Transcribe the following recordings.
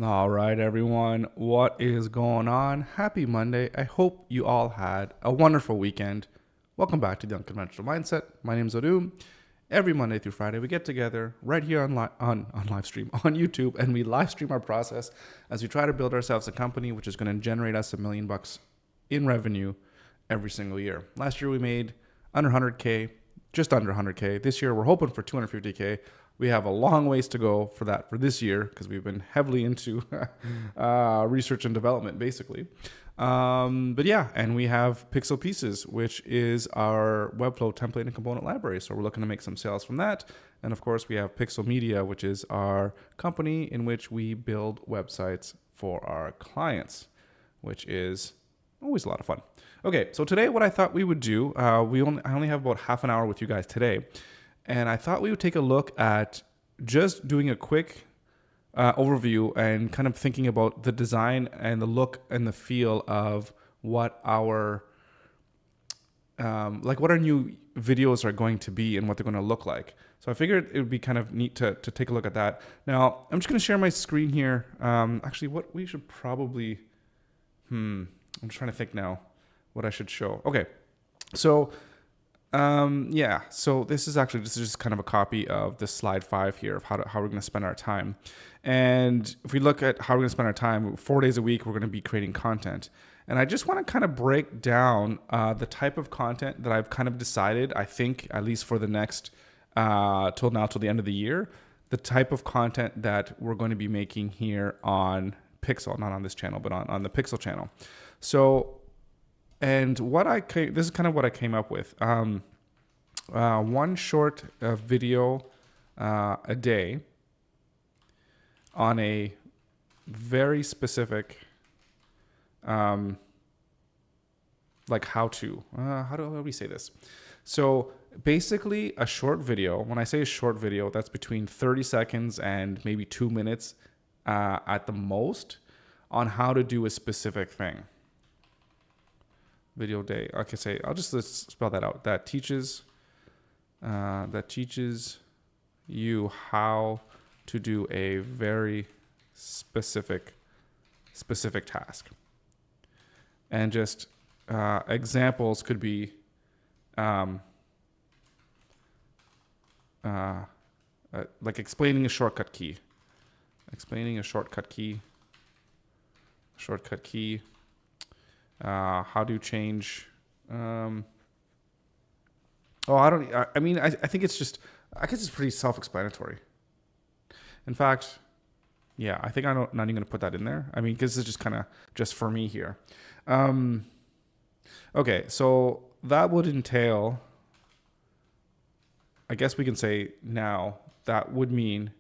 All right, everyone. What is going on? Happy Monday. I hope you all had a wonderful weekend. Welcome back to the Unconventional Mindset. My name is Odu. Every Monday through Friday, we get together right here on live stream on YouTube, and we live stream our process as we try to build ourselves a company which is going to generate us $1 million in revenue every single year. Last year we made under 100K, just under 100K. This year we're hoping for 250K. We have a long ways to go for that for this year because we've been heavily into research and development, basically. But yeah, and we have Pixel Pieces, which is our WEBFLOW template and component library. So we're looking to make some sales from that. And of course, we have Pixel Media, which is our company in which we build websites for our clients, which is always a lot of fun. Okay, so today what I thought we would do, I only have about half an hour with you guys today. And I thought we would take a look at just doing a quick overview and kind of thinking about the design and the look and the feel of what our what our new videos are going to be and what they're going to look like. So I figured it would be kind of neat to take a look at that. Now, I'm just going to share my screen here. Actually, what we should probably, I'm just trying to think now what I should show. Okay, so so this is just kind of a copy of the slide 5 here of how we're going to spend our time. And if we look at how we're going to spend our time, 4 days a week, we're going to be creating content. And I just want to kind of break down the type of content that I've kind of decided, I think, at least for the next, till the end of the year, the type of content that we're going to be making here on Pixel, not on this channel, but on the Pixel channel. So, and this is kind of what I came up with. One short video a day on a very specific, like how do we say this? So basically a short video, when I say a short video, that's between 30 seconds and maybe 2 minutes at the most on how to do a specific thing. Video day. Okay, let's spell that out. That teaches you how to do a very specific task. And just examples could be like explaining a shortcut key. How do you change? I think it's just, I guess it's pretty self-explanatory. In fact, yeah, I think I'm not even going to put that in there. I mean, because it's just kind of just for me here. Okay, so that would entail, I guess we can say now, that would mean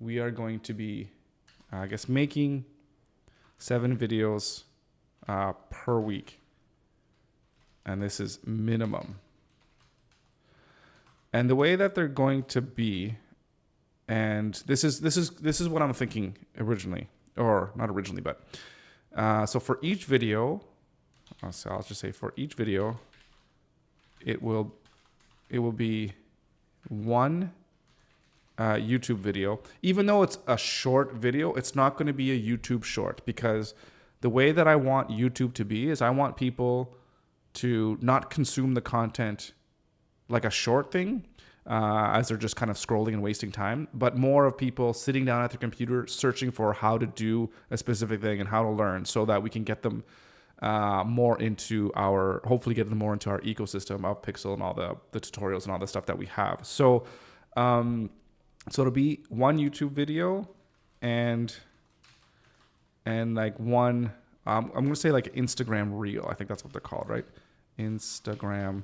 we are going to be, making 7 videos per week, and this is minimum. And the way that they're going to be, and this is what I'm thinking originally, or not originally, but so for each video, I'll just say for each video, it will be one YouTube video. Even though it's a short video, it's not going to be a YouTube short, because the way that I want YouTube to be is I want people to not consume the content like a short thing as they're just kind of scrolling and wasting time, but more of people sitting down at their computer searching for how to do a specific thing and how to learn, so that we can get them hopefully get them more into our ecosystem of Pixel and all the tutorials and all the stuff that we have. So it'll be one YouTube video and like one, I'm going to say like Instagram Reel. I think that's what they're called, right? Instagram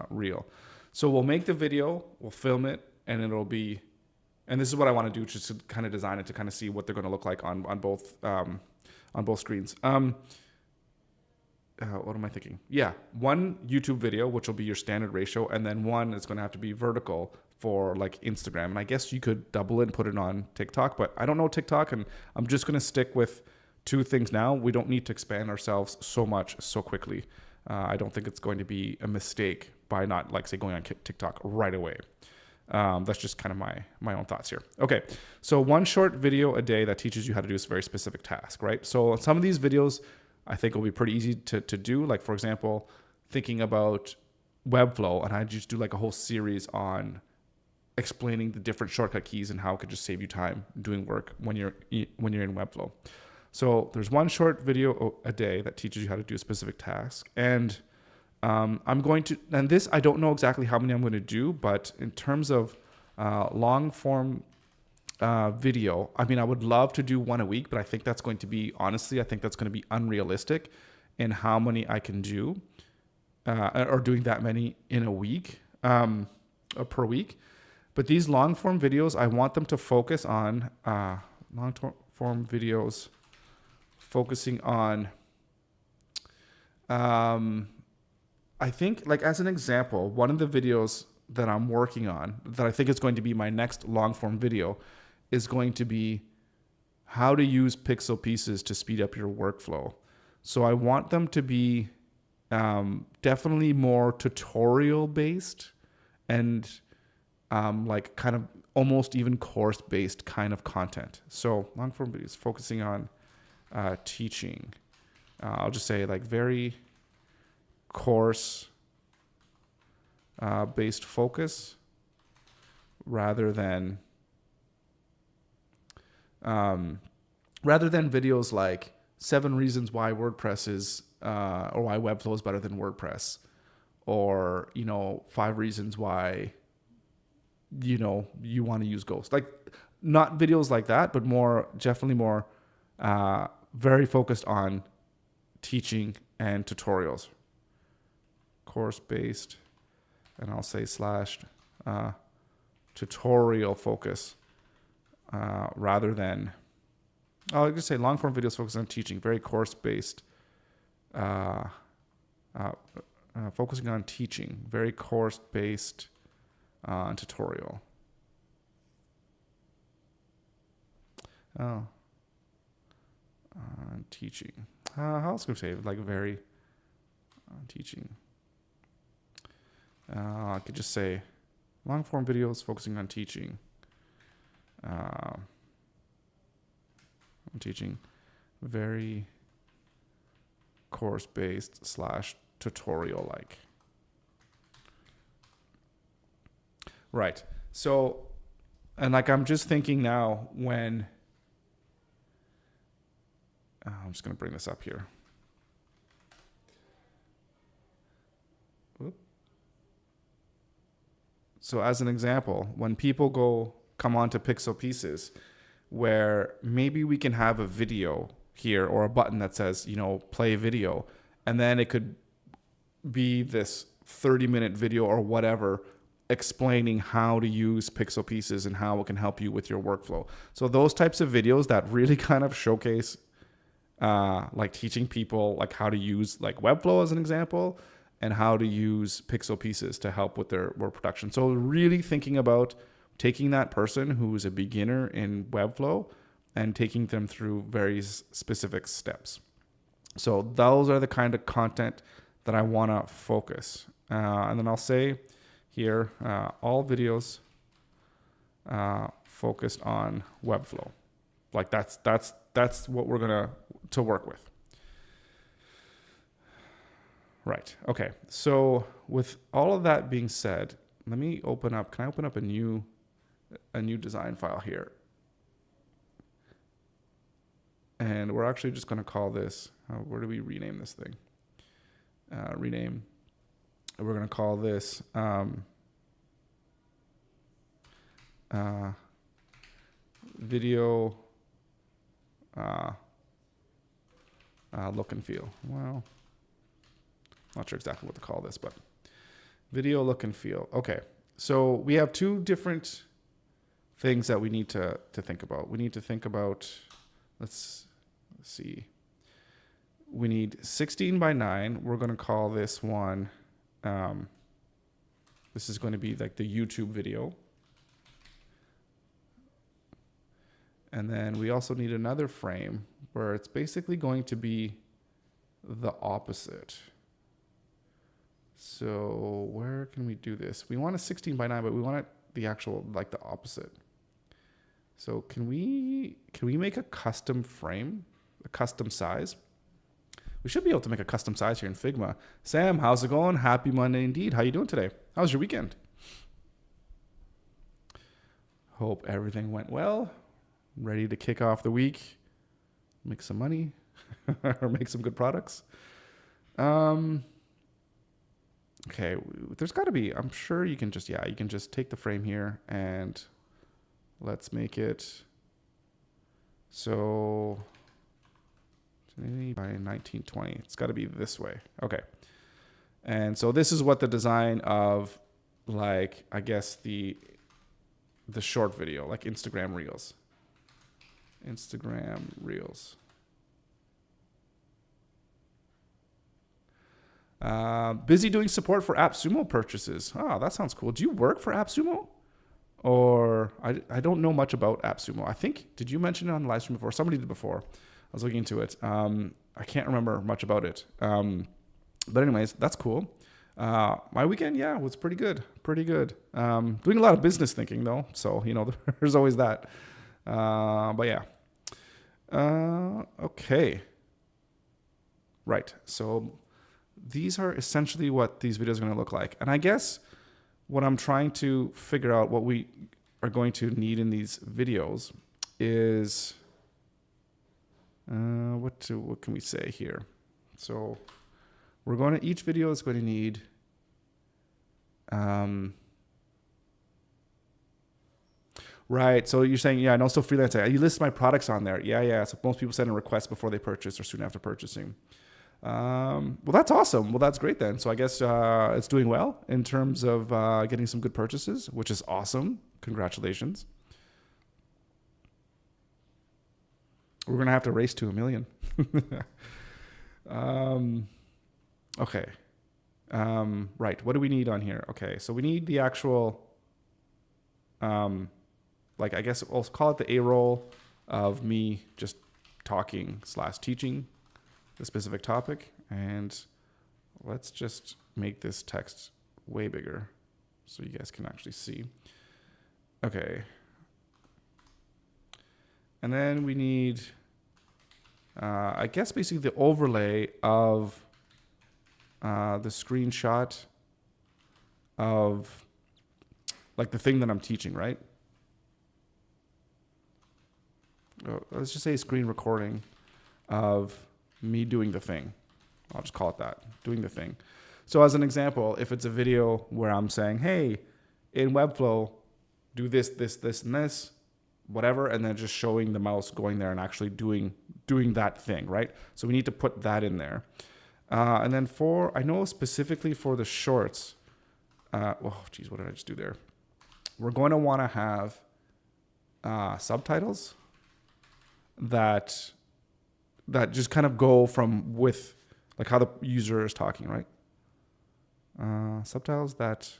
Reel. So we'll make the video, we'll film it, and it'll be, and this is what I want to do, just to kind of design it to kind of see what they're going to look like on both screens. What am I thinking? Yeah, one YouTube video, which will be your standard ratio, and then one is going to have to be vertical for like Instagram. And I guess you could double it and put it on TikTok, but I don't know TikTok, and I'm just going to stick with 2 things now. We don't need to expand ourselves so much so quickly. I don't think it's going to be a mistake by not, like, say, going on TikTok right away. That's just kind of my own thoughts here. Okay, so one short video a day that teaches you how to do a very specific task, right? So some of these videos I think will be pretty easy to do. Like for example, thinking about WEBFLOW, and I just do like a whole series on explaining the different shortcut keys and how it could just save you time doing work when you're in WEBFLOW. So there's one short video a day that teaches you how to do a specific task. And I'm going to, and this, I don't know exactly how many I'm going to do, but in terms of long form video, I mean, I would love to do one a week, but I think that's going to be, honestly, I think that's going to be unrealistic in how many I can do, or doing that many in a week, or per week. But these long form videos, I want them to focus on, long form videos focusing on, I think, like as an example, one of the videos that I'm working on that I think is going to be my next long form video is going to be how to use pixel pieces to speed up your workflow. So I want them to be definitely more tutorial based and like kind of almost even course based kind of content. So long form videos focusing on teaching. I'll just say like very course based focus rather than videos like 7 reasons why WordPress is or why Webflow is better than WordPress, or 5 reasons why you want to use Ghost. Like not videos like that, but definitely more very focused on teaching and tutorials. Course based, and I'll say / tutorial focus rather than, I'll just say long form videos focused on teaching, very course based, focusing on teaching, very course based tutorial. Teaching. How else could I say like very teaching? I could just say long form videos focusing on teaching. Teaching, very course based / tutorial like. Right. So, and like I'm just thinking now when I'm just going to bring this up here. So as an example, when people come on to Pixel Pieces, where maybe we can have a video here or a button that says, play video, and then it could be this 30-minute video or whatever explaining how to use Pixel Pieces and how it can help you with your workflow. So those types of videos that really kind of showcase like teaching people like how to use like Webflow as an example, and how to use Pixel Pieces to help with their work production. So really thinking about taking that person who's a beginner in Webflow and taking them through very specific steps. So those are the kind of content that I want to focus. And then I'll say here, all videos focused on Webflow. Like that's what we're gonna to work with. Right. Okay. So with all of that being said, let me open up. Can I open up a new design file here? And we're actually just going to call this. Where do we rename this thing? Rename. We're going to call this video look and feel. Well, not sure exactly what to call this, but video look and feel. Okay, so we have 2 different things that we need to think about. We need to think about, let's see. We need 16 by 9. We're going to call this one, this is going to be like the YouTube video. And then we also need another frame where it's basically going to be the opposite. So where can we do this? We want a 16 by 9, but we want it the actual, like the opposite. So can we make a custom frame, a custom size? We should be able to make a custom size here in Figma. Sam, how's it going? Happy Monday indeed. How you doing today? How was your weekend? Hope everything went well. Ready to kick off the week, make some money, or make some good products. Okay, there's got to be, I'm sure you can just take the frame here and let's make it so by 1920. It's got to be this way. Okay. And so this is what the design of, like, I guess the short video, like Instagram Reels. Instagram Reels. Busy doing support for AppSumo purchases. Oh, that sounds cool. Do you work for AppSumo? Or I don't know much about AppSumo. I think, did you mention it on the live stream before? Somebody did before. I was looking into it. I can't remember much about it. But anyways, that's cool. My weekend, yeah, was pretty good. Pretty good. Doing a lot of business thinking though. So, you know, there's always that. But yeah. Okay. Right. So these are essentially what these videos are going to look like. And I guess what I'm trying to figure out, what we are going to need in these videos is, what can we say here? So we're going to, each video is going to need, right. So you're saying, yeah, and also freelancing. You list my products on there. Yeah. So most people send a request before they purchase or soon after purchasing. Well, that's awesome. Well, that's great then. So I guess it's doing well in terms of getting some good purchases, which is awesome. Congratulations. We're going to have to race to 1 million. Okay. Right. What do we need on here? Okay. So we need the actual, like, I guess I'll call it the A-roll of me just talking / teaching the specific topic. And let's just make this text way bigger so you guys can actually see. Okay. And then we need, I guess, basically the overlay of the screenshot of, like, the thing that I'm teaching, right? Let's just say screen recording of me doing the thing. I'll just call it that, doing the thing. So as an example, if it's a video where I'm saying, hey, in WEBFLOW, do this, this, this, and this, whatever, and then just showing the mouse going there and actually doing that thing, right? So we need to put that in there. And then I know specifically for the shorts, oh geez, what did I just do there? We're going to want to have subtitles that just kind of go from with, like, how the user is talking, right? Subtitles that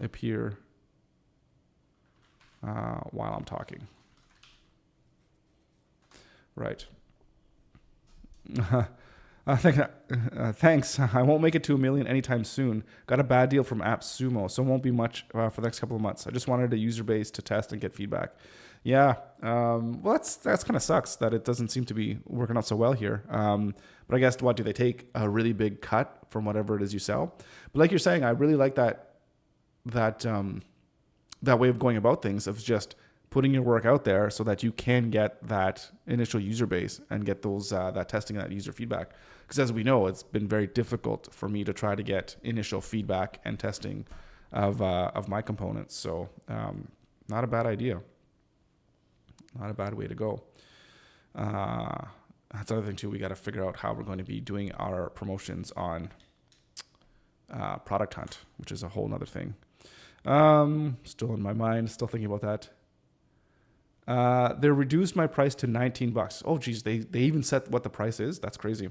appear while I'm talking. Right. Thanks. I won't make it to 1 million anytime soon. Got a bad deal from AppSumo, so it won't be much for the next couple of months. I just wanted a user base to test and get feedback. Yeah. Well, that's kind of sucks that it doesn't seem to be working out so well here. But I guess, what do they take a really big cut from whatever it is you sell? But like you're saying, I really like that way of going about things, of just putting your work out there so that you can get that initial user base and get those that testing and that user feedback. Because as we know, it's been very difficult for me to try to get initial feedback and testing of my components. So not a bad idea. Not a bad way to go. That's another thing too. We got to figure out how we're going to be doing our promotions on Product Hunt, which is a whole nother thing. Still in my mind, still thinking about that. They reduced my price to $19. Oh, geez, they even set what the price is. That's crazy.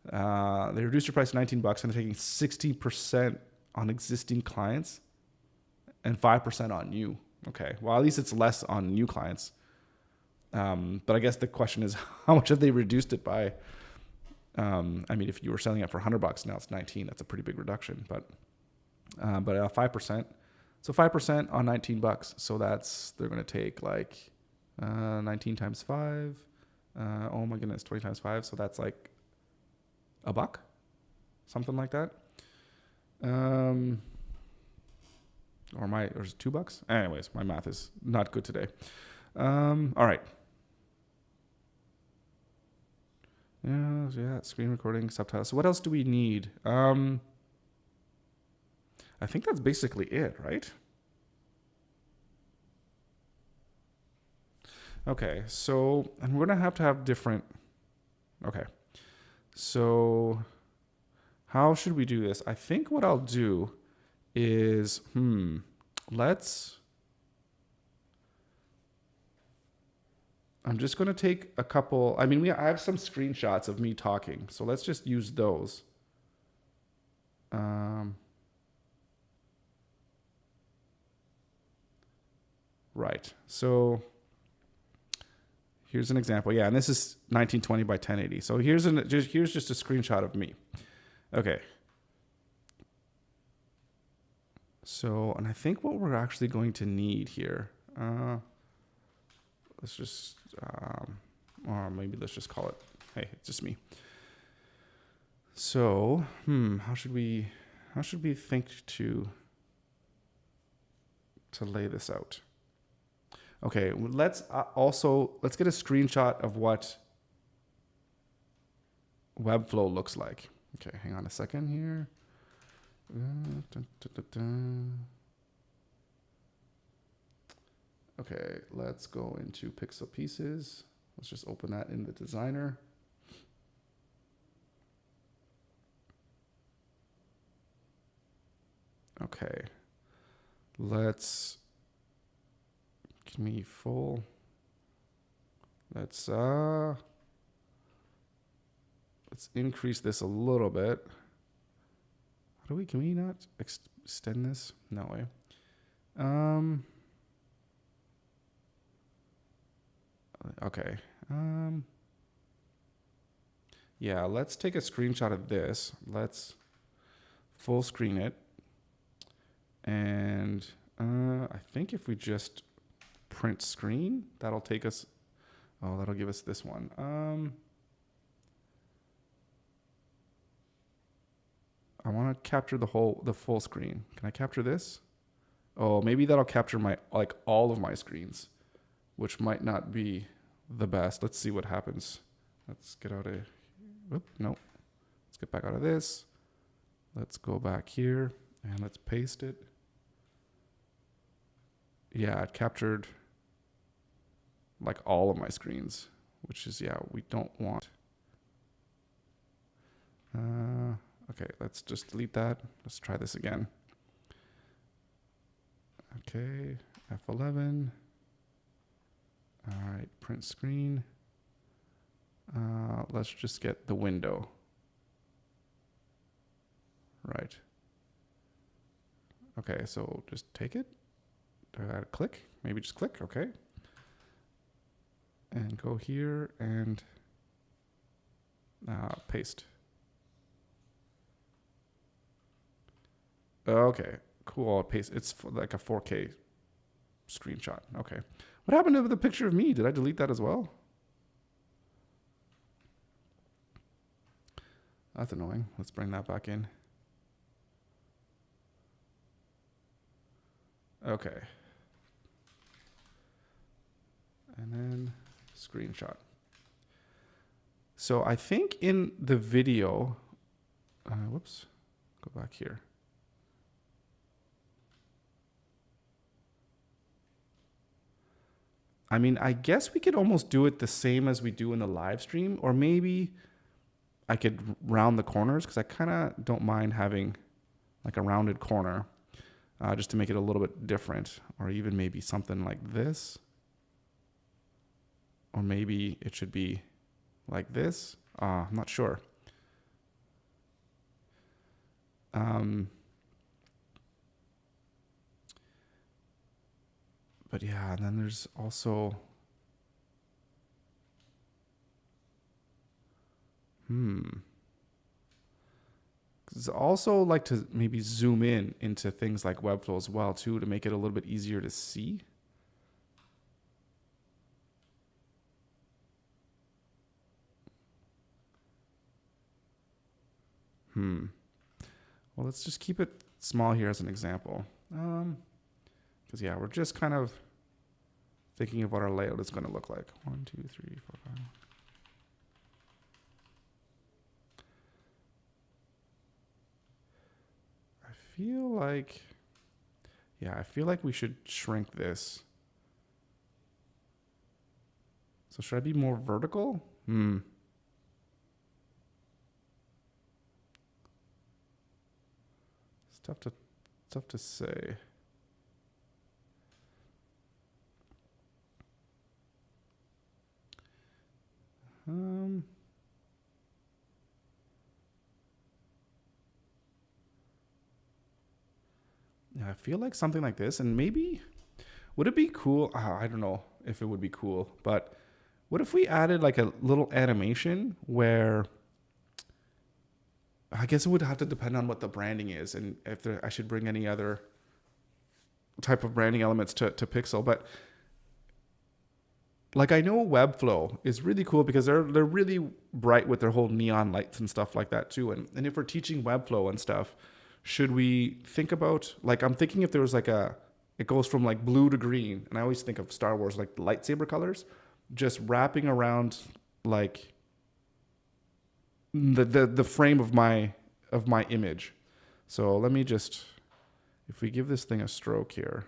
They reduced your price to $19 and they're taking 60% on existing clients and 5% on new. Okay, well, at least it's less on new clients. But I guess the question is, how much have they reduced it by? I mean, if you were selling it for $100, now it's 19. That's a pretty big reduction. But but 5%. So 5% on 19 bucks. So they're going to take like 19 times 5. Oh my goodness, 20 times 5. So that's like a buck, something like that. Or is it $2? Anyways, my math is not good today. All right. Yeah, screen recording, subtitles. So what else do we need? I think that's basically it, right? Okay, so, and we're gonna have to have different, okay. So how should we do this? I think what I'll do is, I'm just going to take a couple. I mean, I have some screenshots of me talking, so let's just use those. Right. So here's an example. Yeah, and this is 1920 by 1080. So here's just a screenshot of me. Okay. So, and I think what we're actually going to need here, let's just, or maybe let's just call it, hey, it's just me. So, how should we think to lay this out? Okay, let's get a screenshot of what WEBFLOW looks like. Okay, hang on a second here. Okay, let's go into Pixel Pieces. Let's just open that in the designer. Okay, let's give me full. Let's increase this a little bit. Can we not extend this? No way. Okay. Yeah, let's take a screenshot of this. Let's full screen it. And I think if we just print screen, that'll take us, that'll give us this one. I want to capture the full screen. Can I capture this? Oh, maybe that'll capture all of my screens, which might not be the best. Let's see what happens. Let's get out of, no. Let's get back out of this. Let's go back here and let's paste it. Yeah, it captured like all of my screens, which is, yeah, we don't want. Okay, let's just delete that. Let's try this again. Okay, F11. All right, print screen. Let's just get the window. Right. Okay, so just take it. Click, maybe just click, okay. And go here and paste. Okay, cool. I'll paste. It's like a 4K screenshot. Okay. What happened to the picture of me? Did I delete that as well? That's annoying. Let's bring that back in. Okay. And then screenshot. So I think in the video, whoops, go back here. I mean, I guess we could almost do it the same as we do in the live stream, or maybe I could round the corners because I kind of don't mind having like a rounded corner just to make it a little bit different, or even maybe something like this, or maybe it should be like this. I'm not sure. But yeah, and then there's also, Also like to maybe zoom in into things like WebFlow as well too, to make it a little bit easier to see. Well, let's just keep it small here as an example. Because yeah, we're just kind of thinking of what our layout is going to look like. 1, 2, 3, 4, 5. I feel like we should shrink this. So should I be more vertical? It's tough to say. Yeah, I feel like something like this, and maybe, would it be cool? I don't know if it would be cool, but what if we added like a little animation where, I guess it would have to depend on what the branding is and if I should bring any other type of branding elements to Pixel. But like, I know WebFlow is really cool because they're really bright with their whole neon lights and stuff like that too. And if we're teaching WebFlow and stuff, should we think about, like, I'm thinking if there was like it goes from like blue to green, and I always think of Star Wars, like the lightsaber colors, just wrapping around like the frame of my image. So let me just, if we give this thing a stroke here,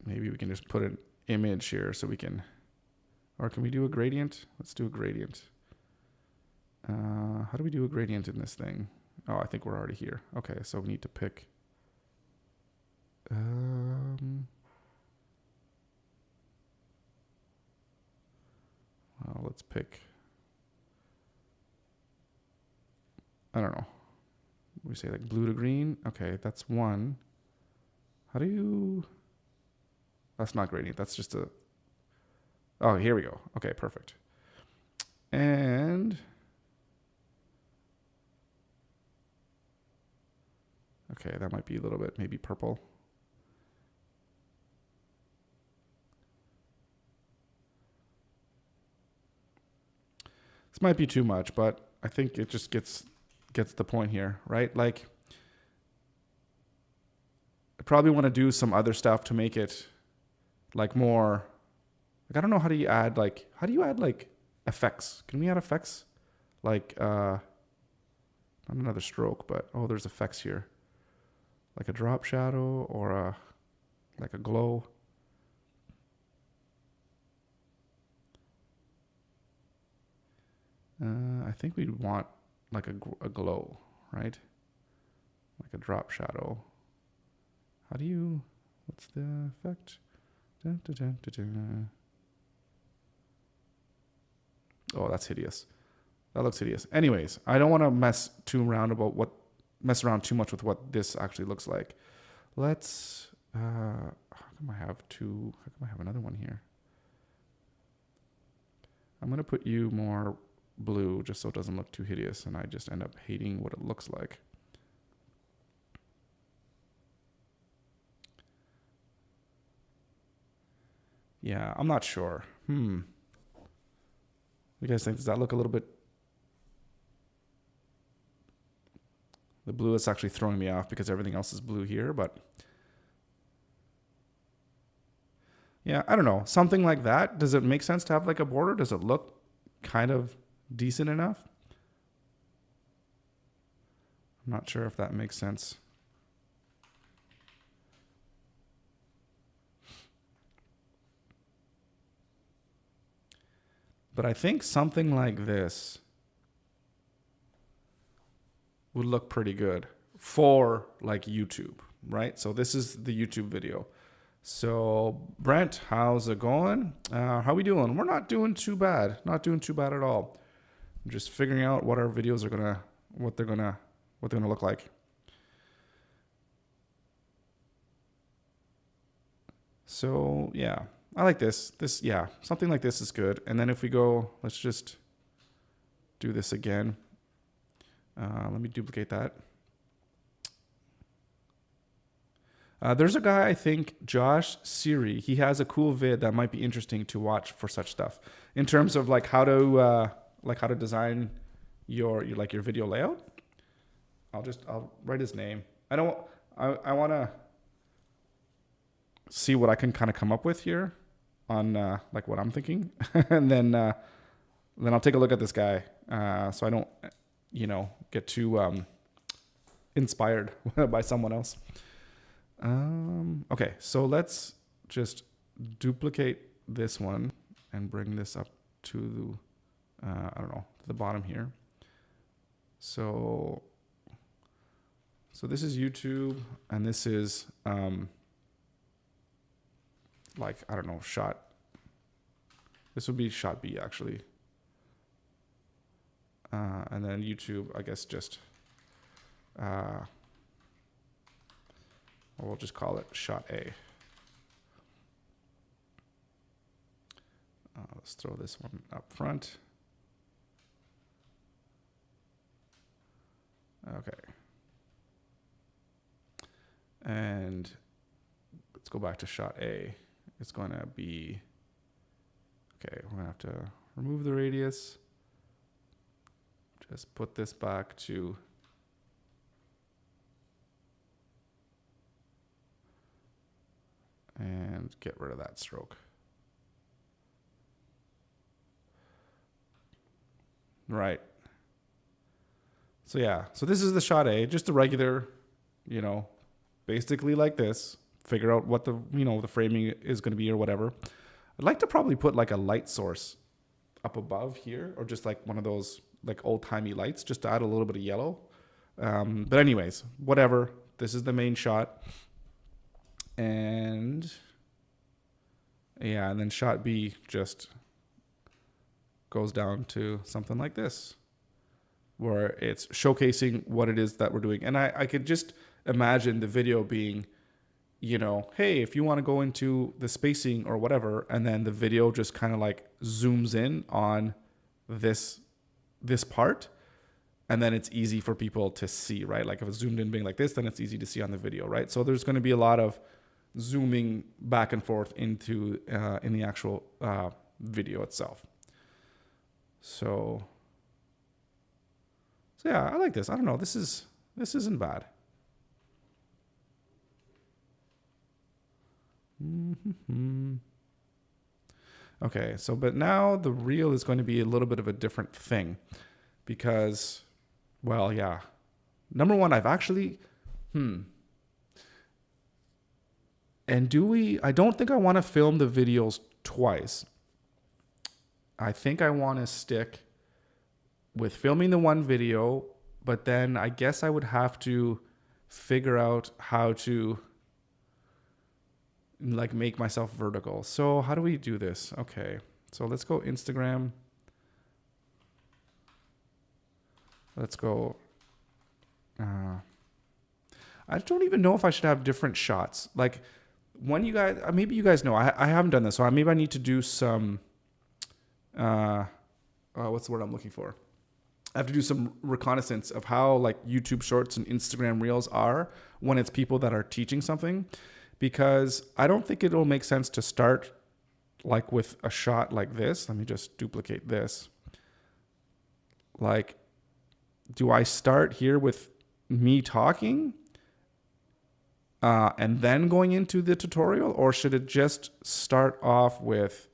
maybe we can just put an image here so we can, or can we do a gradient? Let's do a gradient. How do we do a gradient in this thing? Oh, I think we're already here. Okay, so we need to pick. Well, let's pick. I don't know. We say like blue to green. Okay, that's one. How do you? That's not gradient. That's just a. Oh, here we go. Okay, perfect. And. Okay, that might be a little bit maybe purple. This might be too much, but I think it just gets the point here, right? Like, I probably want to do some other stuff to make it like more, like, I don't know, how do you add like effects? Can we add effects? Like, not another stroke, but, oh, there's effects here. Like a drop shadow or like a glow. I think we'd want like a glow, right? Like a drop shadow. How do you, what's the effect? Dun, dun, dun, dun, dun. Oh, that's hideous. That looks hideous. Anyways, I don't want to mess around too much with what this actually looks like. Let's, how come I have another one here? I'm going to put you more blue just so it doesn't look too hideous and I just end up hating what it looks like. Yeah, I'm not sure. What do you guys think? Does that look a little bit? The blue is actually throwing me off because everything else is blue here, but yeah, I don't know. Something like that. Does it make sense to have like a border? Does it look kind of decent enough? I'm not sure if that makes sense. But I think something like this would look pretty good for like YouTube, right? So this is the YouTube video. So Brent, how's it going? How we doing? We're not doing too bad. Not doing too bad at all. I'm just figuring out what our videos are what they're gonna look like. So yeah, I like this. Yeah, something like this is good. And then if we go, let's just do this again. Let me duplicate that. There's a guy, I think, Josh Siri. He has a cool vid that might be interesting to watch for such stuff in terms of like how to design your video layout. I'll write his name. I want to see what I can kind of come up with here on like what I'm thinking, and then I'll take a look at this guy so I don't get too inspired by someone else. Okay, so let's just duplicate this one and bring this up to I don't know, to the bottom here. So this is YouTube, and this is like, I don't know, this would be shot B actually. And then YouTube, I guess just, we'll just call it shot A. Let's throw this one up front. Okay. And let's go back to shot A. It's going to be, okay, we're going to have to remove the radius. Just put this back to and get rid of that stroke. Right. So yeah, so this is the shot A, just a regular, basically like this. Figure out what the, the framing is going to be or whatever. I'd like to probably put like a light source up above here, or just like one of those like old-timey lights, just to add a little bit of yellow. But anyways, whatever. This is the main shot. And yeah, and then shot B just goes down to something like this, where it's showcasing what it is that we're doing. And I could just imagine the video being, hey, if you want to go into the spacing or whatever, and then the video just kind of like zooms in on this part, and then it's easy for people to see, right? Like if it's zoomed in being like this, then it's easy to see on the video, right? So there's going to be a lot of zooming back and forth into in the actual video itself. So yeah, I like this. I don't know. This isn't bad. Okay, so but now the reel is going to be a little bit of a different thing, because, well, yeah. Number one, I've actually, and I don't think I want to film the videos twice. I think I want to stick with filming the one video, but then I guess I would have to figure out how to like make myself vertical. So how do we do this? Okay, so let's go Instagram. Let's go. I don't even know if I should have different shots. Like when you guys, maybe you guys know, I haven't done this, so maybe I need to do some, what's the word I'm looking for? I have to do some reconnaissance of how like YouTube Shorts and Instagram Reels are when it's people that are teaching something, because I don't think it'll make sense to start like with a shot like this. Let me just duplicate this. Like, do I start here with me talking and then going into the tutorial, or should it just start off with,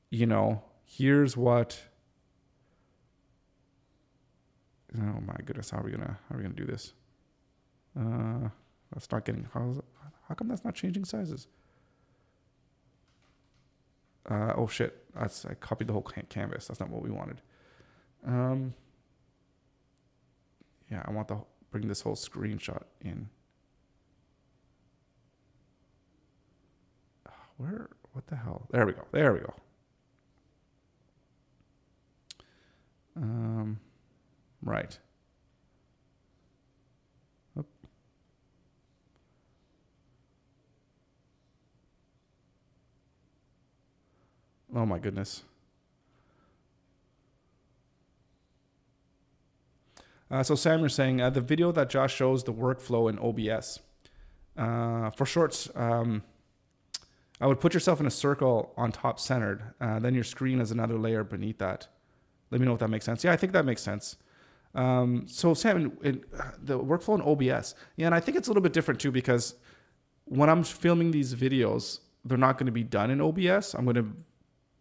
here's what, oh my goodness, how are we gonna do this? That's not getting, how come that's not changing sizes? Oh shit, I copied the whole canvas. That's not what we wanted. Yeah, I want bring this whole screenshot in. What the hell? There we go. Right. Oop. Oh my goodness. So Sam, you're saying the video that Josh shows the workflow in OBS. For shorts, I would put yourself in a circle on top centered, then your screen is another layer beneath that. Let me know if that makes sense. Yeah, I think that makes sense. So Sam, the workflow in OBS, yeah, and I think it's a little bit different too, because when I'm filming these videos, they're not going to be done in OBS. I'm going to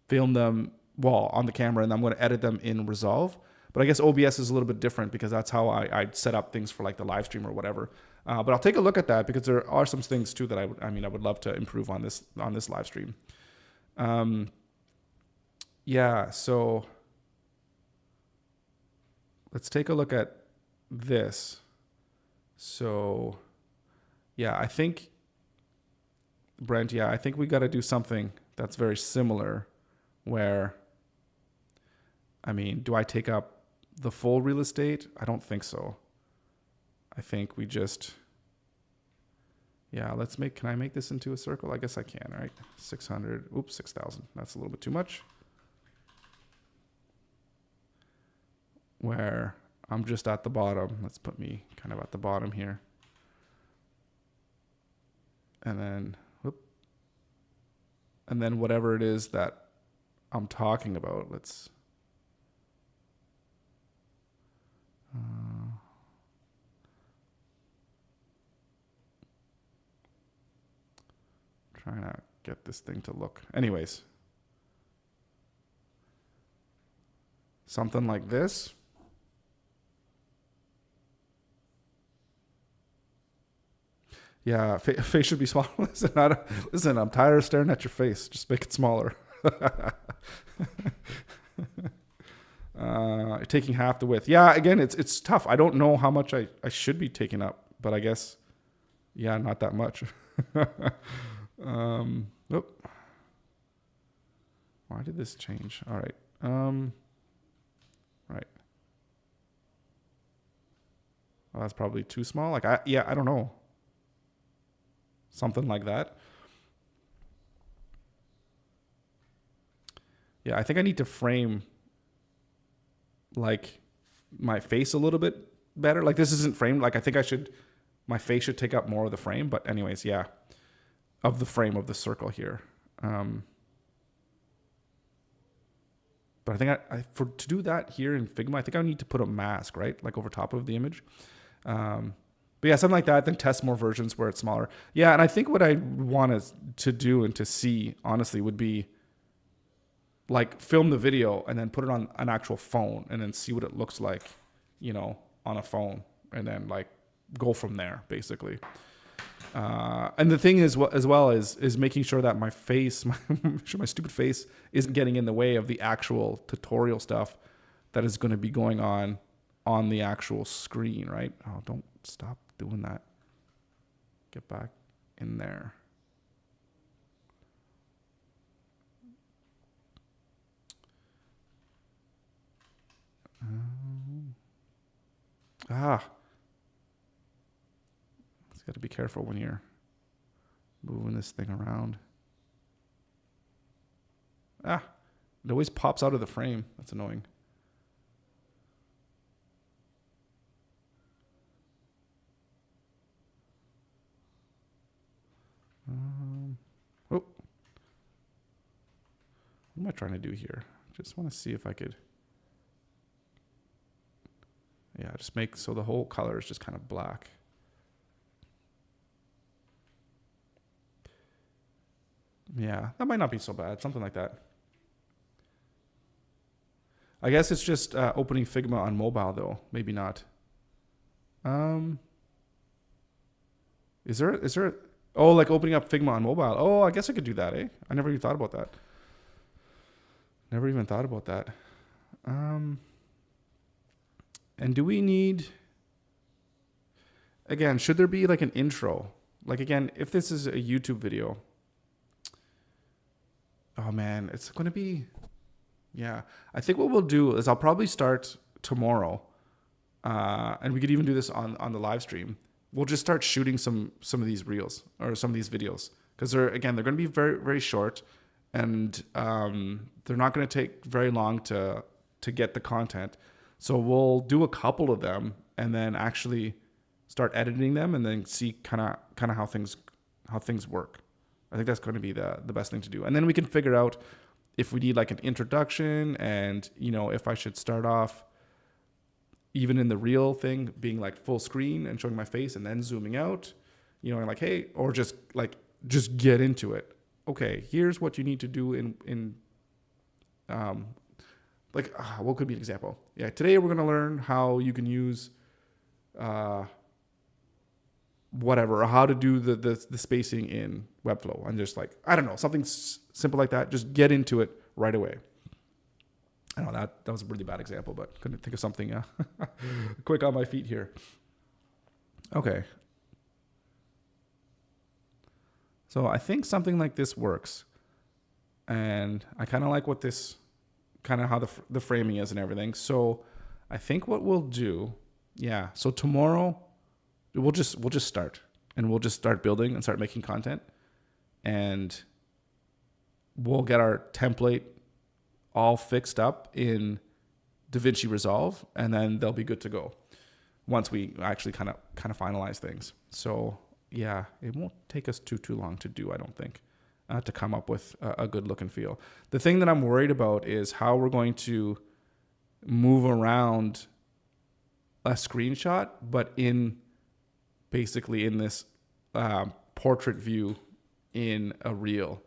film them on the camera, and I'm going to edit them in Resolve. But I guess OBS is a little bit different because that's how I set up things for like the live stream or whatever. But I'll take a look at that because there are some things too that I would love to improve on this live stream. Yeah, so let's take a look at this. So yeah, I think Brent, I think we got to do something that's very similar where, do I take up the full real estate? I don't think so. I think we just, can I make this into a circle? I guess I can, right? 600, 6,000. That's a little bit too much. Where I'm just at the bottom. Let's put me kind of at the bottom here. And then whatever it is that I'm talking about, let's trying to get this thing to look. Anyways, something like this. Yeah, face should be smaller. Listen, I'm tired of staring at your face. Just make it smaller. Taking half the width. Yeah, again, it's tough. I don't know how much I should be taking up, but I guess, not that much. Why did this change? All right. Right. Well, that's probably too small. I don't know. Something like that. Yeah, I think I need to frame like my face a little bit better. Like this isn't framed. Like I think my face should take up more of the frame. But anyways, of the frame of the circle here. But I think to do that here in Figma, I think I need to put a mask, right? Like over top of the image. But yeah, something like that, then test more versions where it's smaller. Yeah, and I think what I want to do and to see, honestly, would be like film the video and then put it on an actual phone and then see what it looks like, on a phone, and then like go from there, basically. And the thing is, as well is making sure that my face, my stupid face, isn't getting in the way of the actual tutorial stuff that is going to be going on the actual screen, right? Oh, don't stop doing that. Get back in there. It's got to be careful when you're moving this thing around. It always pops out of the frame. That's annoying. What am I trying to do here? Just want to see if I could. Yeah, just make so the whole color is just kind of black. Yeah, that might not be so bad. Something like that. I guess it's just opening Figma on mobile, though. Maybe not. Is there? Oh, like opening up Figma on mobile. Oh, I guess I could do that, eh? I never even thought about that. And do we need, again, should there be like an intro? Like, again, if this is a YouTube video, oh man, it's going to be, I think what we'll do is I'll probably start tomorrow, and we could even do this on the live stream. We'll just start shooting some of these reels or some of these videos, because they're going to be very, very short, and they're not going to take very long to get the content. So we'll do a couple of them and then actually start editing them and then see kind of how things work. I think that's going to be the best thing to do. And then we can figure out if we need like an introduction, and if I should start off even in the reel thing being like full screen and showing my face and then zooming out, and like, hey, or just get into it. Okay, here's what you need to do in what could be an example? Yeah, today we're going to learn how you can use whatever, or how to do the spacing in WEBFLOW, and just like, I don't know, something simple like that. Just get into it right away. I know that was a really bad example, but couldn't think of something quick on my feet here. Okay. So I think something like this works, and I kind of like what this, kind of how the framing is and everything. So I think what we'll do, so tomorrow we'll just start, and we'll just start building and start making content, and we'll get our template all fixed up in DaVinci Resolve, and then they'll be good to go once we actually kind of finalize things. So yeah, it won't take us too long to do, I don't think, to come up with a good look and feel. The thing that I'm worried about is how we're going to move around a screenshot, but basically in this portrait view in a reel.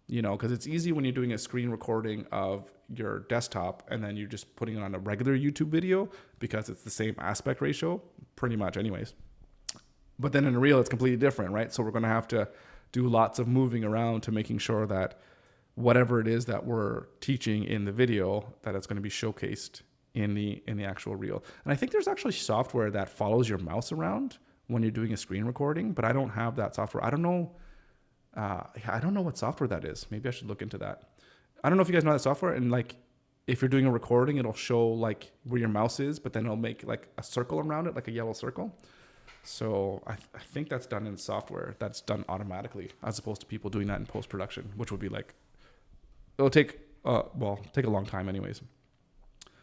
Because it's easy when you're doing a screen recording of your desktop and then you're just putting it on a regular YouTube video because it's the same aspect ratio, pretty much anyways. But then in a reel, it's completely different, right? So we're going to have to do lots of moving around to making sure that whatever it is that we're teaching in the video, that it's going to be showcased in the actual reel. And I think there's actually software that follows your mouse around when you're doing a screen recording, but I don't have that software. I don't know what software that is. Maybe I should look into that. I don't know if you guys know that software, and like if you're doing a recording, it'll show like where your mouse is, but then it'll make like a circle around it, like a yellow circle. So I think that's done in software that's done automatically, as opposed to people doing that in post-production, which would be like, it'll take a long time anyways.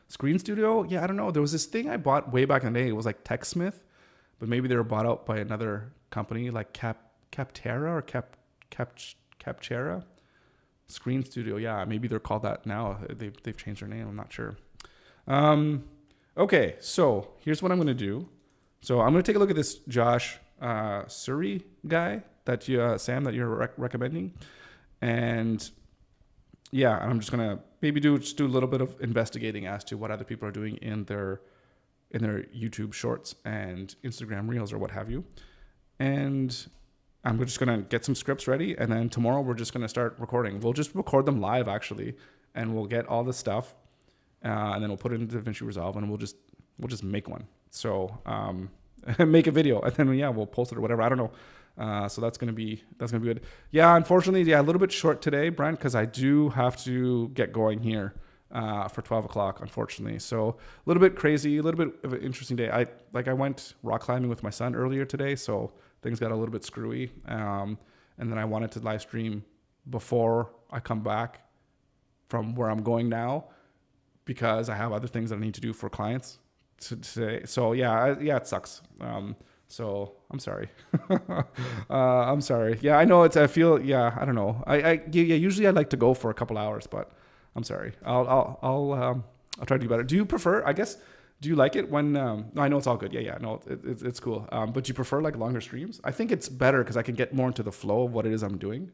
Screen Studio, I don't know. There was this thing I bought way back in the day. It was like TechSmith, but maybe they were bought out by another company like Capterra or Capterra. Screen Studio, maybe they're called that now. They've changed their name. I'm not sure. Okay, so here's what I'm going to do. So I'm going to take a look at this Josh Suri guy that Sam, that you're recommending, and I'm just going to maybe do a little bit of investigating as to what other people are doing in their YouTube shorts and Instagram reels or what have you, and I'm just going to get some scripts ready, and then tomorrow we're just going to start recording. We'll just record them live actually, and we'll get all the stuff, and then we'll put it into DaVinci Resolve, and we'll just make one. So make a video, and then we'll post it or whatever. I don't know. So that's gonna be good. Yeah, unfortunately, a little bit short today, Brent, because I do have to get going here for 12 o'clock, unfortunately. So a little bit crazy, a little bit of an interesting day. I went rock climbing with my son earlier today, so things got a little bit screwy. And then I wanted to live stream before I come back from where I'm going now, because I have other things that I need to do for clients today. So it sucks. So I'm sorry. I'm sorry. Yeah, I know I don't know. Usually I like to go for a couple hours, but I'm sorry. I'll try to do better. Do you prefer, do you like it when, no, I know it's all good. No, it's cool. But do you prefer like longer streams? I think it's better because I can get more into the flow of what it is I'm doing.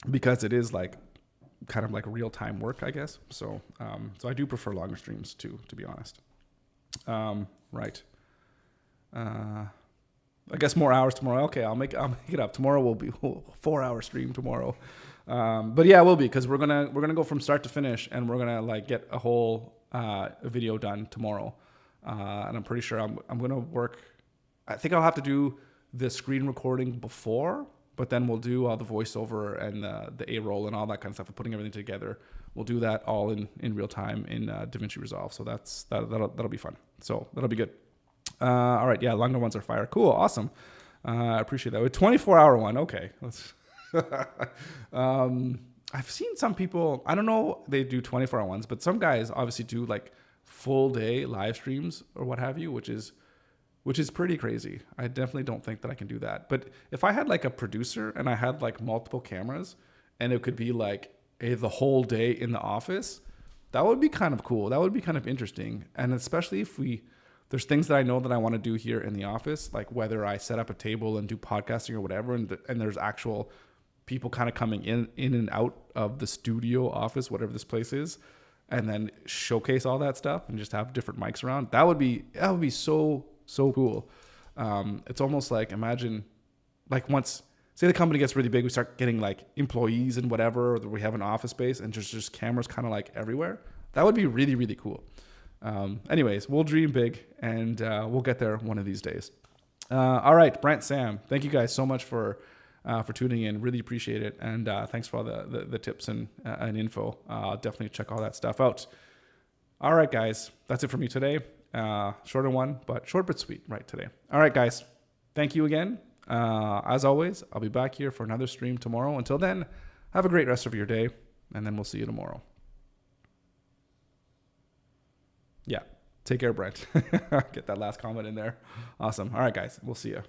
Because it is like kind of like real-time work, I guess. So I do prefer longer streams too, to be honest. Right. I guess more hours tomorrow. Okay, I'll make it up. Tomorrow will be a 4-hour stream tomorrow. But it will be, because we're gonna go from start to finish, and we're gonna like get a whole video done tomorrow. And I'm pretty sure I'm gonna work. I think I'll have to do the screen recording before, but then we'll do all the voiceover and the A-roll and all that kind of stuff, and putting everything together. We'll do that all in real time in DaVinci Resolve. So that'll be fun. So that'll be good. All right, longer ones are fire. Cool, awesome. I appreciate that. A 24-hour one, okay. Let's I've seen some people, I don't know, they do 24-hour ones, but some guys obviously do like full day live streams or what have you, which is pretty crazy. I definitely don't think that I can do that. But if I had like a producer and I had like multiple cameras and it could be like the whole day in the office, that would be kind of cool. That would be kind of interesting. And especially if there's things that I know that I want to do here in the office, like whether I set up a table and do podcasting or whatever, and there's actual people kind of coming in and out of the studio office, whatever this place is, and then showcase all that stuff and just have different mics around. That would be so cool. It's almost like, imagine like once, say the company gets really big, we start getting like employees and whatever, or we have an office space and just cameras kind of like everywhere. That would be really, really cool. Anyways, we'll dream big and we'll get there one of these days. All right, Brent, Sam, thank you guys so much for tuning in. Really appreciate it. And thanks for all the tips and info. I'll definitely check all that stuff out. All right, guys, that's it for me today. Shorter one, but short but sweet right today. All right, guys, thank you again. As always, I'll be back here for another stream tomorrow. Until then, have a great rest of your day, and then we'll see you tomorrow. Yeah, take care, Brent. Get that last comment in there. Awesome. All right, guys, we'll see you.